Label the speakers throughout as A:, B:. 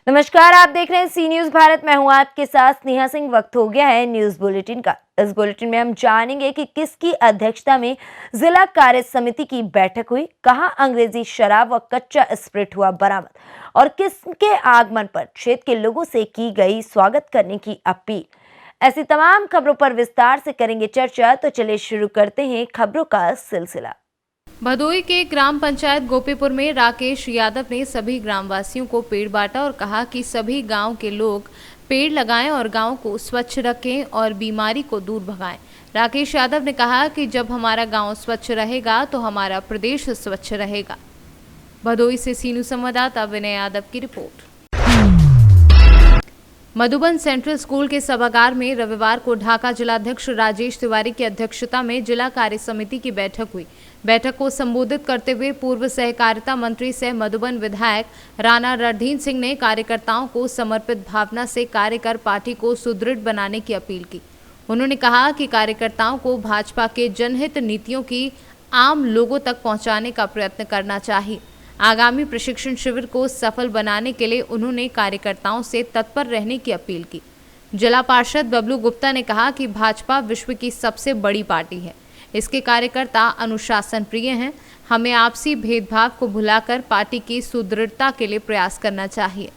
A: नमस्कार, आप देख रहे हैं सी न्यूज भारत। मैं हूं आपके साथ स्नेहा सिंह। वक्त हो गया है न्यूज बुलेटिन का। इस बुलेटिन में हम जानेंगे कि किसकी अध्यक्षता में जिला कार्य समिति की बैठक हुई, कहां अंग्रेजी शराब व कच्चा स्प्रिट हुआ बरामद और किसके आगमन पर क्षेत्र के लोगों से की गई स्वागत करने की अपील। ऐसी तमाम खबरों पर विस्तार से करेंगे चर्चा। तो चलिए शुरू करते हैं खबरों का सिलसिला।
B: भदोई के ग्राम पंचायत गोपीपुर में राकेश यादव ने सभी ग्रामवासियों को पेड़ बांटा और कहा कि सभी गांव के लोग पेड़ लगाएं और गांव को स्वच्छ रखें और बीमारी को दूर भगाएं। राकेश यादव ने कहा कि जब हमारा गांव स्वच्छ रहेगा तो हमारा प्रदेश स्वच्छ रहेगा। भदोई से सीनू संवाददाता विनय यादव की रिपोर्ट। मधुबन सेंट्रल स्कूल के सभागार में रविवार को ढाका जिलाध्यक्ष राजेश तिवारी की अध्यक्षता में जिला कार्य समिति की बैठक हुई। बैठक को संबोधित करते हुए पूर्व सहकारिता मंत्री सह मधुबन विधायक राणा रणधीर सिंह ने कार्यकर्ताओं को समर्पित भावना से कार्य कर पार्टी को सुदृढ़ बनाने की अपील की। उन्होंने कहा कि कार्यकर्ताओं को भाजपा के जनहित नीतियों की आम लोगों तक पहुंचाने का प्रयत्न करना चाहिए। आगामी प्रशिक्षण शिविर को सफल बनाने के लिए उन्होंने कार्यकर्ताओं से तत्पर रहने की अपील की। जिला पार्षद बबलू गुप्ता ने कहा कि भाजपा विश्व की सबसे बड़ी पार्टी है, इसके कार्यकर्ता अनुशासन प्रिय हैं। हमें आपसी भेदभाव को भुलाकर पार्टी की सुदृढ़ता के लिए प्रयास करना चाहिए।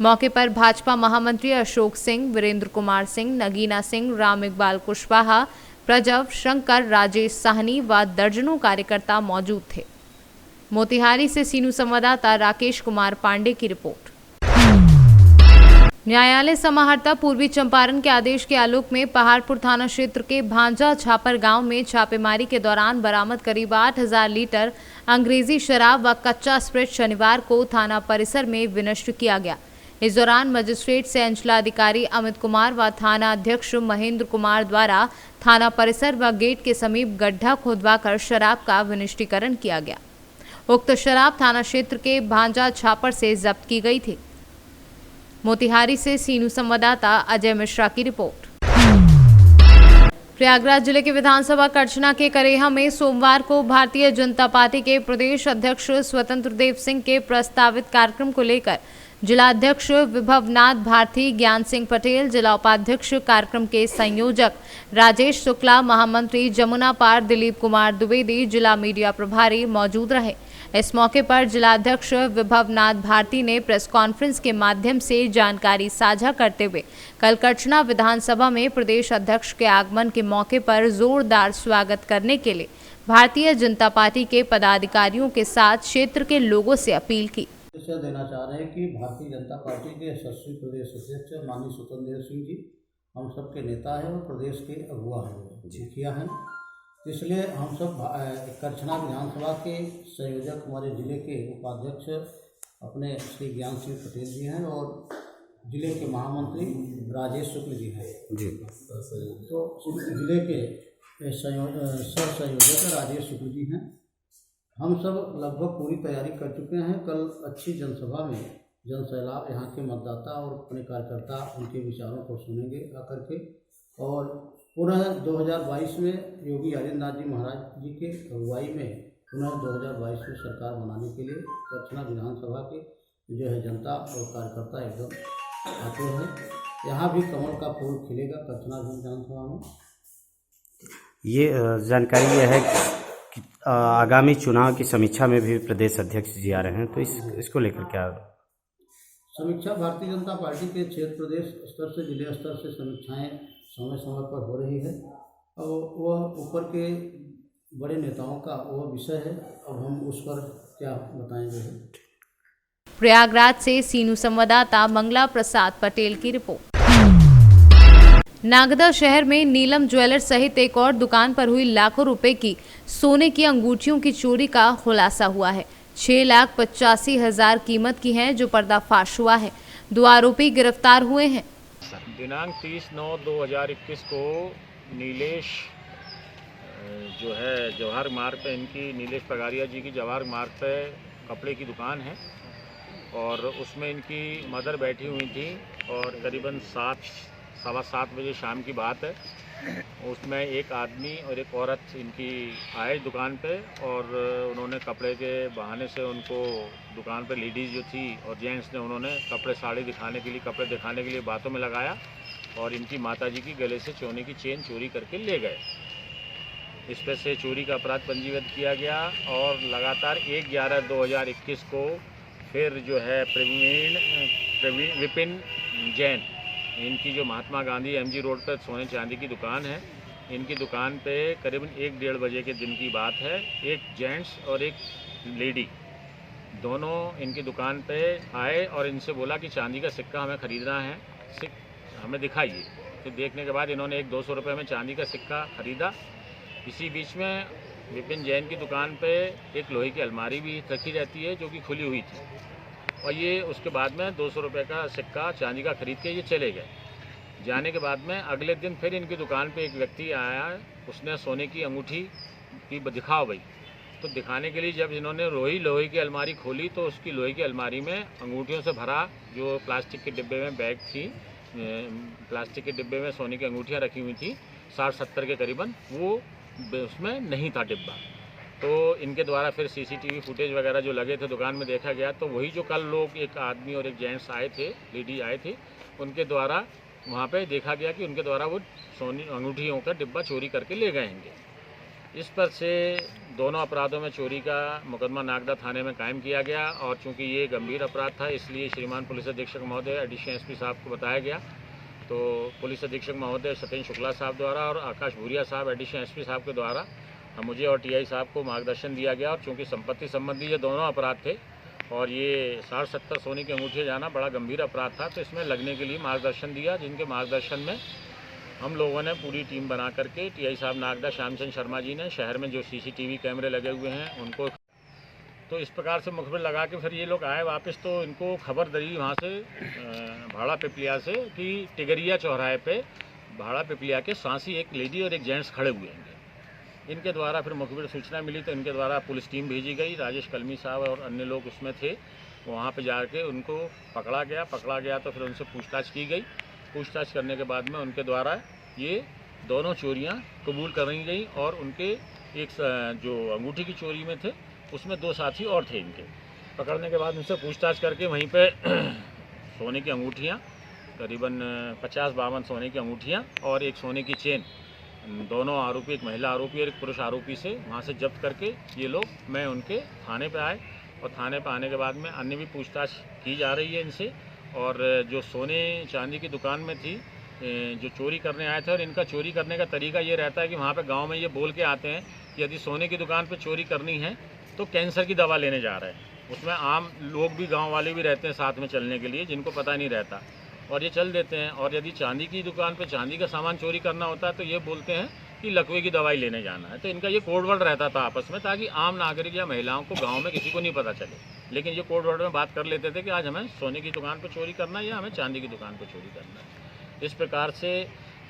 B: मौके पर भाजपा महामंत्री अशोक सिंह, वीरेंद्र कुमार सिंह, नगीना सिंह, राम इकबाल कुशवाहा, प्रजव शंकर, राजेश साहनी व दर्जनों कार्यकर्ता मौजूद थे। मोतिहारी से सीनू संवाददाता राकेश कुमार पांडे की रिपोर्ट। न्यायालय समाहर्ता पूर्वी चंपारण के आदेश के आलोक में पहाड़पुर थाना क्षेत्र के भांजा छापर गांव में छापेमारी के दौरान बरामद करीब 8000 लीटर अंग्रेजी शराब व कच्चा स्प्रिट शनिवार को थाना परिसर में विनष्ट किया गया। इस दौरान मजिस्ट्रेट से अंचलाधिकारी अमित कुमार व थाना अध्यक्ष महेंद्र कुमार द्वारा थाना परिसर व गेट के समीप गड्ढा खोदवाकर शराब का विनिष्टीकरण किया गया। उक्त शराब थाना क्षेत्र के भांजा छापर से जब्त की गई थी। मोतिहारी से सीनू संवाददाता अजय मिश्रा की रिपोर्ट। प्रयागराज जिले के विधानसभा करछना के करेहा में सोमवार को भारतीय जनता पार्टी के प्रदेश अध्यक्ष स्वतंत्र देव सिंह के प्रस्तावित कार्यक्रम को लेकर जिला अध्यक्ष विभवनाथ भारती, ज्ञान सिंह पटेल, जिला उपाध्यक्ष कार्यक्रम के संयोजक राजेश शुक्ला, महामंत्री जमुना पार दिलीप कुमार द्विवेदी, जिला मीडिया प्रभारी मौजूद रहे। इस मौके पर जिला अध्यक्ष विभवनाथ भारती ने प्रेस कॉन्फ्रेंस के माध्यम से जानकारी साझा करते हुए कल करछना विधानसभा में प्रदेश अध्यक्ष के आगमन के मौके पर जोरदार स्वागत करने के लिए भारतीय जनता पार्टी के पदाधिकारियों के साथ क्षेत्र के लोगों से अपील की।
C: देना चाह रहे हैं कि भारतीय जनता पार्टी के यशस्वी प्रदेश अध्यक्ष माननीय स्वतंत्र देव सिंह जी हम सब के नेता हैं और प्रदेश के अगुवा हैं, मुखिया हैं। इसलिए हम सब करछना विधानसभा के संयोजक हमारे जिले के उपाध्यक्ष अपने श्री ज्ञान सिंह पटेल जी हैं और जिले के महामंत्री राजेश शुक्ल जी हैं जी। तो जिले के सह संयोजक राजेश शुक्ल जी हैं। हम सब लगभग पूरी तैयारी कर चुके हैं। कल अच्छी जनसभा में जनसैलाब यहाँ के मतदाता और अपने कार्यकर्ता उनके विचारों को सुनेंगे आकर के, और पुनः 2022 में योगी आदित्यनाथ जी महाराज जी के अगुवाई में पुनः 2022 में सरकार बनाने के लिए करछना विधानसभा के जो है जनता और कार्यकर्ता एकदम आते हैं। यहाँ भी कमल का फूल खिलेगा करछना विधानसभा में।
D: ये जानकारी यह है कि आगामी चुनाव की समीक्षा में भी प्रदेश अध्यक्ष जी आ रहे हैं, तो इसको लेकर क्या
C: समीक्षा? भारतीय जनता पार्टी के क्षेत्र प्रदेश स्तर से जिले स्तर से समीक्षाएं समय समय पर हो रही है और वह ऊपर के बड़े नेताओं का वह विषय है। अब हम उस पर क्या बताएंगे।
B: प्रयागराज से सीनू संवाददाता मंगला प्रसाद पटेल की रिपोर्ट। नागदा शहर में नीलम ज्वेलर्स सहित एक और दुकान पर हुई लाखों रुपए की सोने की अंगूठियों की चोरी का खुलासा हुआ है। 6,85,000 कीमत की हैं, जो पर्दाफाश हुआ है। 2 आरोपी गिरफ्तार हुए हैं।
E: दिनांक 30/9/2021 को नीलेश जो है जवाहर मार्ग पे, इनकी नीलेश पगारिया जी की जवाहर मार्ग पे कपड़े की दुकान है और उसमें इनकी मदर बैठी हुई थी और करीबन 7 7:15 बजे शाम की बात है। उसमें एक आदमी और एक औरत इनकी आए दुकान पे और उन्होंने कपड़े के बहाने से उनको दुकान पे लेडीज़ जो थी और जेंट्स ने उन्होंने कपड़े दिखाने के लिए बातों में लगाया और इनकी माताजी की गले से सोने की चेन चोरी करके ले गए। इस पर से चोरी का अपराध पंजीबद्ध किया गया और लगातार 1/11/2021 को फिर जो है विपिन जैन, इनकी जो महात्मा गांधी MG रोड पर सोने चांदी की दुकान है, इनकी दुकान पे करीबन 1-1:30 बजे के दिन की बात है। एक जेंट्स और एक लेडी दोनों इनकी दुकान पे आए और इनसे बोला कि चांदी का सिक्का हमें ख़रीदना है, हमें दिखाइए। तो देखने के बाद इन्होंने 200 रुपये में चांदी का सिक्का ख़रीदा। इसी बीच में विपिन जैन की दुकान पे एक लोहे की अलमारी भी रखी रहती है जो कि खुली हुई थी और ये उसके बाद में 200 रुपये का सिक्का चांदी का ख़रीद के ये चले गए। जाने के बाद में अगले दिन फिर इनकी दुकान पे एक व्यक्ति आया, उसने सोने की अंगूठी की दिखाओ भाई। तो दिखाने के लिए जब इन्होंने लोहे की अलमारी खोली तो उसकी लोहे की अलमारी में अंगूठियों से भरा जो प्लास्टिक के डिब्बे में बैग थी, प्लास्टिक के डिब्बे में सोने की अंगूठियाँ रखी हुई थी 60-70 के करीबन, वो उसमें नहीं था डिब्बा। तो इनके द्वारा फिर CCTV फुटेज वगैरह जो लगे थे दुकान में देखा गया तो वही जो कल लोग एक आदमी और एक जेंट्स आए थे, लेडी आए थे, उनके द्वारा वहाँ पे देखा गया कि उनके द्वारा वो सोनी अंगूठियों का डिब्बा चोरी करके ले गए हैं। इस पर से दोनों अपराधों में चोरी का मुकदमा नागदा थाने में कायम किया गया और चूँकि ये गंभीर अपराध था इसलिए श्रीमान पुलिस अधीक्षक महोदय एडिशनल SP साहब को बताया गया। तो पुलिस अधीक्षक महोदय सत्येंद्र शुक्ला साहब द्वारा और आकाश भूरिया साहब एडिशनल SP साहब के द्वारा मुझे और TI साहब को मार्गदर्शन दिया गया और चूँकि संपत्ति संबंधी ये दोनों अपराध थे और ये 60-70 सोने की अंगूठियाँ जाना बड़ा गंभीर अपराध था, तो इसमें लगने के लिए मार्गदर्शन दिया, जिनके मार्गदर्शन में हम लोगों ने पूरी टीम बना करके TI साहब नागदा श्यामचंद शर्मा जी ने शहर में जो CCTV कैमरे लगे हुए हैं उनको, तो इस प्रकार से मुखबिर लगा के फिर ये लोग आए वापस। तो इनको खबर दरी वहाँ से भाड़ा पिपलिया से कि टिगरिया चौराहे पे भाड़ा पिपलिया के सांसी एक लेडी और एक जेंट्स खड़े हुए हैं। इनके द्वारा फिर मुखबिर सूचना मिली तो इनके द्वारा पुलिस टीम भेजी गई, राजेश कलमी साहब और अन्य लोग उसमें थे। वहाँ पे जाके उनको पकड़ा गया तो फिर उनसे पूछताछ की गई। पूछताछ करने के बाद में उनके द्वारा ये दोनों चोरियाँ कबूल करी गई और उनके एक जो अंगूठी की चोरी में थे उसमें 2 साथी और थे। इनके पकड़ने के बाद उनसे पूछताछ करके वहीं पे सोने की अंगूठियाँ करीबन 50-52 सोने की अंगूठियाँ और एक सोने की चेन, दोनों आरोपी, एक महिला आरोपी और एक पुरुष आरोपी से वहाँ से जब्त करके ये लोग मैं उनके थाने पे आए और थाने पे आने के बाद में अन्य भी पूछताछ की जा रही है इनसे। और जो सोने चांदी की दुकान में थी जो चोरी करने आए थे, और इनका चोरी करने का तरीका ये रहता है कि वहाँ पे गांव में ये बोल के आते हैं कि यदि सोने की दुकान पे चोरी करनी है तो कैंसर की दवा लेने जा रहे हैं। उसमें आम लोग भी, गांव वाले भी रहते हैं साथ में चलने के लिए, जिनको पता नहीं रहता, और ये चल देते हैं। और यदि चांदी की दुकान पे चांदी का सामान चोरी करना होता है तो ये बोलते हैं कि लकवे की दवाई लेने जाना है। तो इनका ये कोड वर्ड रहता था आपस में, ताकि आम नागरिक या महिलाओं को गांव में किसी को नहीं पता चले। लेकिन ये कोड वर्ड में बात कर लेते थे कि आज हमें सोने की दुकान पर चोरी करना है या हमें चांदी की दुकान पर चोरी करना है। इस प्रकार से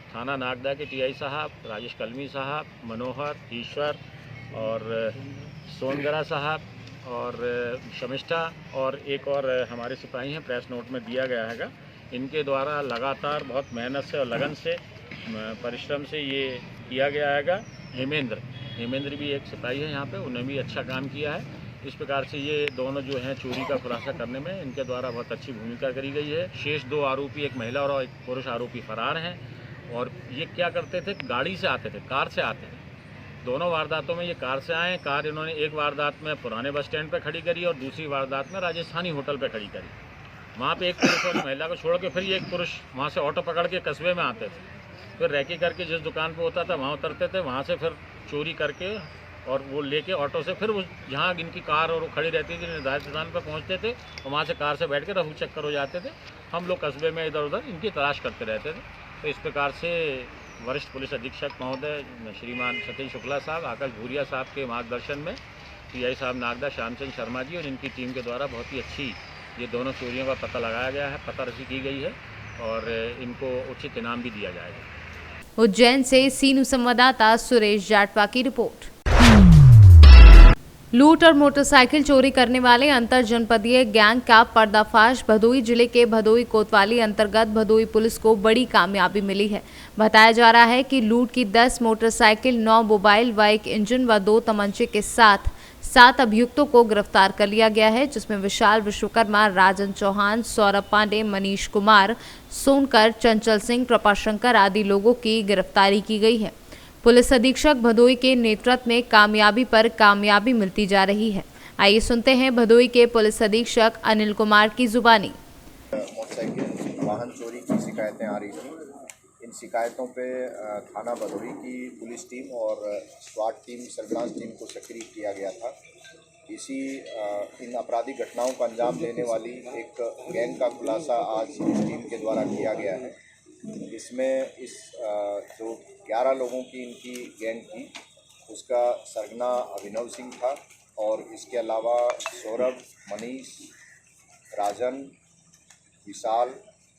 E: थाना नागदा के TI साहब, राजेश कलमी साहब, मनोहर, ईश्वर और सोनगरा साहब और शमिष्ठा और एक और हमारे सिपाही हैं, प्रेस नोट में दिया गया हैगा। इनके द्वारा लगातार बहुत मेहनत से और लगन से, परिश्रम से ये किया गया हैगा। हेमेंद्र भी एक सिपाही है यहाँ पे, उन्हें भी अच्छा काम किया है। इस प्रकार से ये दोनों जो हैं चोरी का खुलासा करने में इनके द्वारा बहुत अच्छी भूमिका करी गई है। शेष 2 आरोपी, एक महिला और एक पुरुष आरोपी फरार हैं। और ये क्या करते थे, गाड़ी से आते थे, कार से आते थे। दोनों वारदातों में ये कार से आए। कार इन्होंने एक वारदात में पुराने बस स्टैंड पर खड़ी करी और दूसरी वारदात में राजस्थानी होटल पर खड़ी करी। वहाँ पे एक पुरुष और महिला को छोड़ के फिर ये एक पुरुष वहाँ से ऑटो पकड़ के कस्बे में आते थे, फिर रैकी करके जिस दुकान पे होता था वहाँ उतरते थे, वहाँ से फिर चोरी करके और वो लेके ऑटो से फिर उस जहाँ इनकी कार और वो खड़ी रहती थी निर्धारित स्थान पर पहुँचते थे और वहाँ से कार से बैठ के रफू चक्कर हो जाते थे। हम लोग कस्बे में इधर उधर इनकी तलाश करते रहते थे। तो इस प्रकार से वरिष्ठ पुलिस अधीक्षक महोदय श्रीमान सत्येंद्र शुक्ला साहब, आकाश भूरिया साहब के मार्गदर्शन में TI साहब नागदा श्यामचंद शर्मा जी और इनकी टीम के द्वारा बहुत ही अच्छी ये दोनों चोरियों का पता लगाया गया है, पता रसी की गई है और इनको उचित इनाम भी दिया जाएगा।
B: उज्जैन से सीनू संवाददाता सुरेश जाटवा की रिपोर्ट। लूट और मोटरसाइकिल चोरी करने वाले अंतर जनपदीय गैंग का पर्दाफाश। भदोई जिले के भदोई कोतवाली अंतर्गत भदोई पुलिस को बड़ी कामयाबी मिली है। बताया जा रहा है कि लूट की 10 मोटरसाइकिल, 9 मोबाइल व 1 इंजन व 2 तमंचे के साथ 7 अभियुक्तों को गिरफ्तार कर लिया गया है, जिसमें विशाल विश्वकर्मा, राजन चौहान, सौरभ पांडे, मनीष कुमार, सोनकर, चंचल सिंह, प्रपाशंकर आदि लोगों की गिरफ्तारी की गई है। पुलिस अधीक्षक भदोई के नेतृत्व में कामयाबी पर कामयाबी मिलती जा रही है। आइए सुनते हैं भदोई के पुलिस अधीक्षक अनिल कुमार की जुबानी।
F: मोटरसाइकिल वाहन चोरी की शिकायतें आ रही थी। इन शिकायतों पे थाना भदोई की पुलिस टीम और स्वाट टीम, सर्विलांस टीम को सक्रिय किया गया था। इन आपराधिक घटनाओं का अंजाम देने वाली एक गैंग का खुलासा आज इस टीम के द्वारा किया गया है। इसमें जो 11 लोगों की इनकी गैंग थी, उसका सरगना अभिनव सिंह था और इसके अलावा सौरभ, मनीष, राजन, विशाल,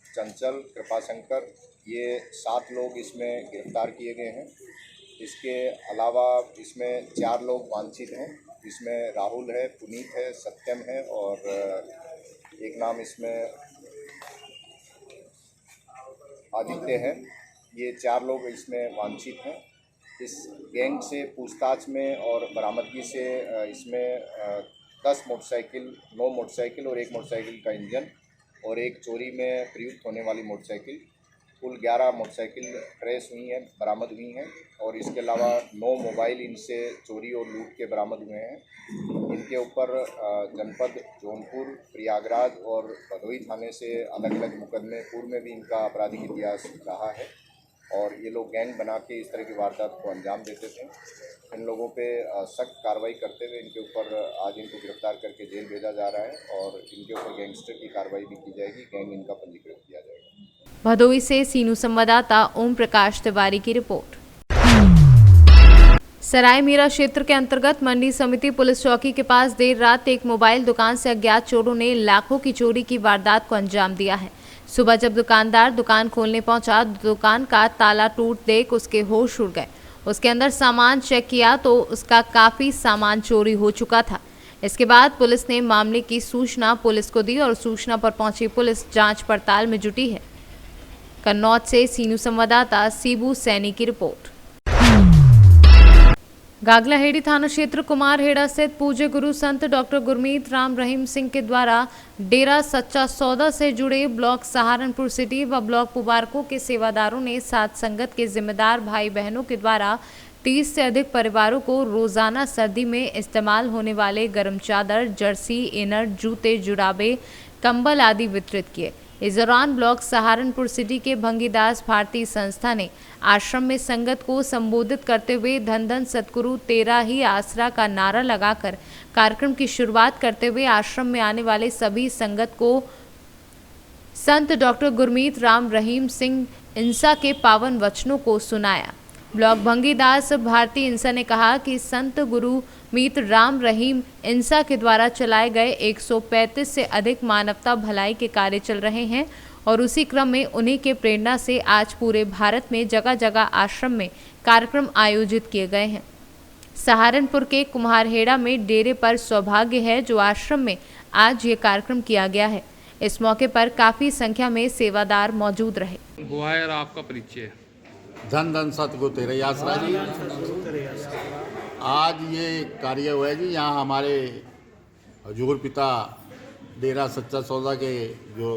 F: चंचल, कृपाशंकर, ये 7 लोग इसमें गिरफ्तार किए गए हैं। इसके अलावा इसमें 4 लोग वांछित हैं। इसमें राहुल है, पुनीत है, सत्यम है और एक नाम इसमें आदित्य है। ये 4 लोग इसमें वांछित हैं। इस गैंग से पूछताछ में और बरामदगी से इसमें 10 मोटरसाइकिल, 9 मोटरसाइकिल और 1 मोटरसाइकिल का इंजन और एक चोरी में प्रयुक्त होने वाली मोटरसाइकिल, कुल 11 मोटरसाइकिल ट्रेस हुई हैं, बरामद हुई हैं और इसके अलावा 9 मोबाइल इनसे चोरी और लूट के बरामद हुए हैं। इनके ऊपर जनपद जौनपुर, प्रयागराज और भदोई थाने से अलग अलग मुकदमे पूर्व में भी इनका आपराधिक इतिहास रहा है और ये लोग गैंग बना के इस तरह की वारदात को अंजाम देते थे। इन लोगों पे सख्त कार्रवाई करते हुए इनके ऊपर आज इनको गिरफ्तार करके जेल भेजा जा रहा है और इनके ऊपर गैंगस्टर की कार्रवाई भी की जाएगी। गैंग इनका पंजीकृत किया जाएगा।
B: भदोई से सीनू संवाददाता ओम प्रकाश तिवारी की रिपोर्ट। सराय मीरा क्षेत्र के अंतर्गत मंडी समिति पुलिस चौकी के पास देर रात एक मोबाइल दुकान से अज्ञात चोरों ने लाखों की चोरी की वारदात को अंजाम दिया है। सुबह जब दुकानदार दुकान खोलने पहुंचा, दुकान का ताला टूट देख उसके होश उड़ गए। उसके अंदर सामान चेक किया तो उसका काफी सामान चोरी हो चुका था। इसके बाद पुलिस ने मामले की सूचना पुलिस को दी और सूचना पर पहुंची पुलिस जांच पड़ताल में जुटी है। कन्नौज से सीनू संवाददाता सीबू सैनी की रिपोर्ट। गागलाहेड़ी थाना क्षेत्र कुमारहेड़ा स्थित पूज्य गुरु संत डॉक्टर गुरमीत राम रहीम सिंह के द्वारा डेरा सच्चा सौदा से जुड़े ब्लॉक सहारनपुर सिटी व ब्लॉक पुबारकों के सेवादारों ने साथ संगत के जिम्मेदार भाई बहनों के द्वारा 30 से अधिक परिवारों को रोजाना सर्दी में इस्तेमाल होने वाले गर्म चादर, जर्सी, इनर, जूते, जुराबे, कंबल आदि वितरित किए। इस दौरान ब्लॉक सहारनपुर सिटी के भंगीदास भारती संस्था ने आश्रम में संगत को संबोधित करते हुए धन धन सतगुरु तेरा ही आसरा का नारा लगाकर कार्यक्रम की शुरुआत करते हुए आश्रम में आने वाले सभी संगत को संत डॉक्टर गुरमीत राम रहीम सिंह इंसा के पावन वचनों को सुनाया। ब्लॉक भंगीदास भारती इंसा ने कहा कि संत गुरुमीत राम रहीम इंसा के द्वारा चलाए गए 135 से अधिक मानवता भलाई के कार्य चल रहे हैं और उसी क्रम में उन्हीं के प्रेरणा से आज पूरे भारत में जगह जगह आश्रम में कार्यक्रम आयोजित किए गए हैं। सहारनपुर के कुम्हारहेड़ा में डेरे पर सौभाग्य है जो आश्रम में आज ये कार्यक्रम किया गया है। इस मौके पर काफी संख्या में सेवादार मौजूद रहे।
G: हुआ है और आपका परिचय।
H: धन धन सतगुरु तेरा ही आसरा जी। आज ये कार्य हुआ है जी, यहाँ हमारे हजूर पिता डेरा सच्चा सौदा के जो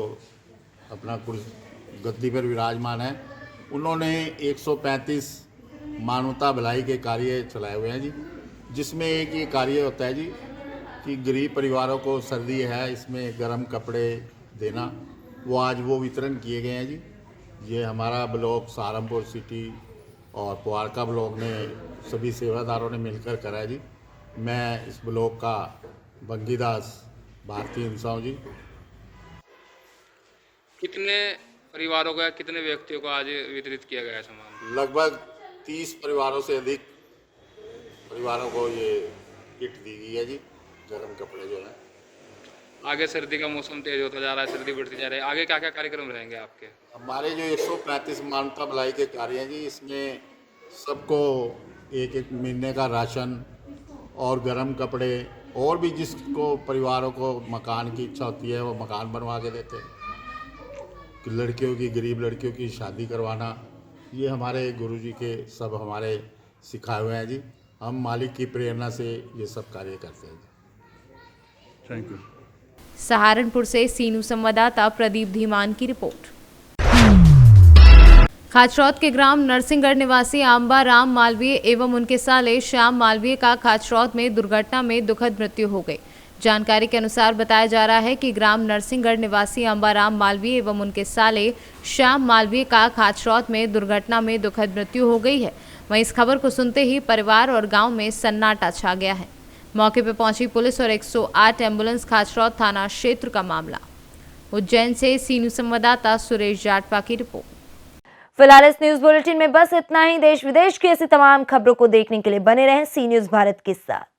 H: अपना गद्दी पर विराजमान है, उन्होंने 135 मानवता भलाई के कार्य चलाए हुए हैं जी, जिसमें एक ये कार्य होता है जी कि गरीब परिवारों को सर्दी है, इसमें गर्म कपड़े देना, वो आज वो वितरण किए गए हैं जी। ये हमारा ब्लॉक सहारनपुर सिटी और पुआरका ब्लॉक ने सभी सेवादारों ने मिलकर करा है जी। मैं इस ब्लॉक का भंगीदास भारती इंसा हूँ जी।
G: कितने परिवारों का, कितने व्यक्तियों को आज वितरित किया गया है सामान?
H: लगभग 30 परिवारों से अधिक परिवारों को ये किट दी गई है जी, गर्म कपड़े जो है।
G: आगे सर्दी का मौसम तेज होता जा रहा है, सर्दी बढ़ती जा रही है, आगे क्या क्या कार्यक्रम रहेंगे आपके?
H: हमारे जो 135 मानवता भलाई के कार्य हैं जी, इसमें सबको एक एक महीने का राशन और गर्म कपड़े और भी जिसको परिवारों को मकान की इच्छा होती है वो मकान बनवा के देते हैं। कि लड़कियों की, गरीब लड़कियों की शादी करवाना, ये हमारे गुरुजी के सब हमारे सिखाए हुए हैं जी। हम मालिक की प्रेरणा से ये सब कार्य करते हैं जी।
I: Thank you.
B: सहारनपुर से सीनू संवाददाता प्रदीप धीमान की रिपोर्ट। खाचरौद के ग्राम नरसिंहगढ़ निवासी आंबा राम मालवीय एवं उनके साले श्याम मालवीय का खाचरौद में दुर्घटना में दुखद मृत्यु हो गई। जानकारी के अनुसार बताया जा रहा है कि ग्राम नरसिंहगढ़ निवासी आंबाराम मालवीय एवं उनके साले श्याम मालवीय का खाचरौद में दुर्घटना में दुखद मृत्यु हो गई है। वहीं इस खबर को सुनते ही परिवार और गांव में सन्नाटा छा गया है। मौके पर पहुंची पुलिस और 108 एम्बुलेंस खाचरौद थाना क्षेत्र का मामला। उज्जैन से सीनू संवाददाता सुरेश जाटवा की रिपोर्ट।
A: फिलहाल इस न्यूज बुलेटिन में बस इतना ही। देश विदेश की ऐसी तमाम खबरों को देखने के लिए बने रहें सी न्यूज भारत के साथ।